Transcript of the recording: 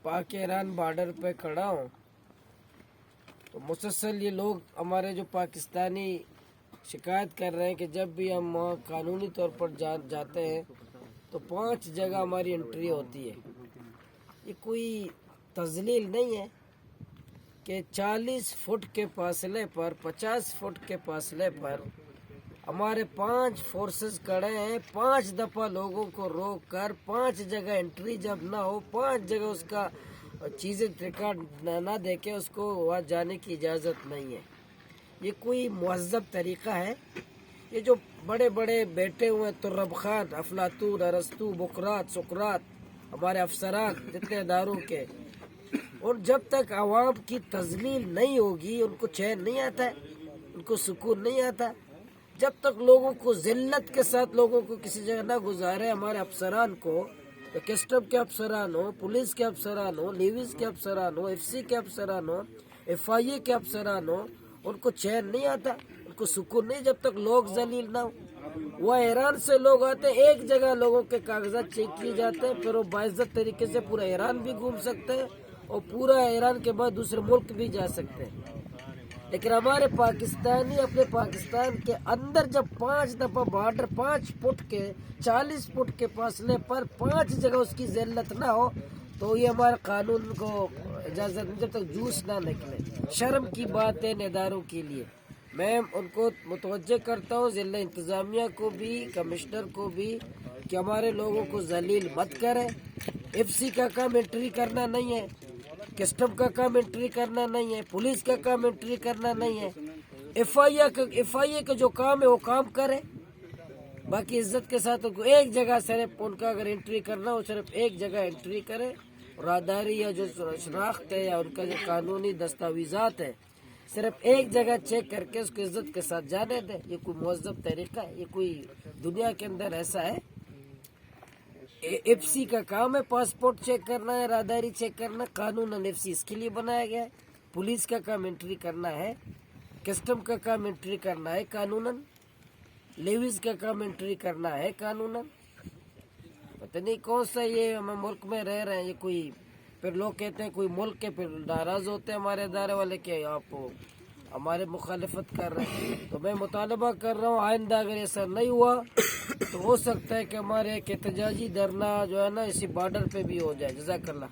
पाक Iran border पे खड़ा हूँ तो मुसलसल ये लोग हमारे जो पाकिस्तानी शिकायत कर रहे हैं कि जब भी हम वहाँ कानूनी तौर पर जाते हैं तो 5 जगह हमारी एंट्री होती है। ये कोई तजलील नहीं है कि 40 फुट के फासले पर 50 फुट के फासले पर हमारे 5 फोर्सेस खड़े हैं। 5 दफ़ा लोगों को रोक कर 5 जगह एंट्री जब ना हो, 5 जगह उसका चीज़ें रिकॉर्ड ना देके उसको वहाँ जाने की इजाज़त नहीं है। ये कोई मुहज़्ज़ब तरीक़ा है? ये जो बड़े बड़े बैठे हुए तुर्रब खान, अफलातून, अरस्तू, बुकरात, सुकरात, हमारे अफसरान जितने इदारों के, और जब तक आवाम की तजलील नहीं होगी उनको चैन नहीं आता है, उनको सुकून नहीं आता। जब तक लोगों को ज़िल्लत के साथ लोगों को किसी जगह ना गुजारे, हमारे अफसरान को, तो कस्टम के अफसरान हो, पुलिस के अफसरान हो, नेवीज के अफसरान हो, FC के अफसरान हो, FIA के अफसरान हो, उनको चैन नहीं आता, उनको सुकून नहीं जब तक लोग जलील ना हो। वह ईरान से लोग आते हैं, एक जगह लोगों के कागजात चेक किए जाते हैं, फिर वो बाइज्जत तरीके से पूरा ईरान भी घूम सकते हैं और पूरा ईरान के बाद दूसरे मुल्क भी जा सकते हैं। लेकिन हमारे पाकिस्तानी अपने पाकिस्तान के अंदर जब 5 दफ़ा बॉर्डर 5 फुट के 40 फुट के फासले पर 5 जगह उसकी ज़िल्लत ना हो तो ये हमारे कानून को इजाज़त नहीं, जब तक जूस ना निकले। शर्म की बात है इदारों के लिए। मैं उनको मुतवज्जे करता हूँ, ज़िला इंतज़ामिया को भी, कमिश्नर को भी, कि हमारे लोगों को जलील मत करें। FC का काम एंट्री करना नहीं है, कस्टम का काम एंट्री करना नहीं है, पुलिस का काम एंट्री करना नहीं है। FIA का जो काम है वो काम करे, बाकी इज्जत के साथ उनको एक जगह सिर्फ उनका अगर एंट्री करना हो सिर्फ एक जगह एंट्री करे। राहदारी या जो शनाख्त है या उनका जो कानूनी दस्तावेजात है सिर्फ एक जगह चेक करके उसको इज्जत के साथ जाने दें। ये कोई मुहज़्ज़ब तरीका है? ये कोई दुनिया के अंदर ऐसा है? FC का काम है पासपोर्ट चेक करना है, राहदारी चेक करना, कानूनन FC इसके लिए बनाया गया है। पुलिस का काम एंट्री करना है, कस्टम का काम एंट्री करना है कानूनन, लेविस का काम एंट्री करना है कानूनन। पता नहीं कौन सा ये हम मुल्क में रह रहे हैं। ये कोई फिर लोग कहते हैं कोई मुल्क के, फिर नाराज़ होते हैं हमारे इदारे वाले कि आप हमारे मुखालिफत कर रहे हैं। तो मैं मुतालबा कर रहा हूँ आइंदा अगर ऐसा नहीं हुआ तो हो सकता है कि हमारे एक एहतजाजी धरना जो है ना इसी बॉर्डर पे भी हो जाए। जज़ाकल्लाह।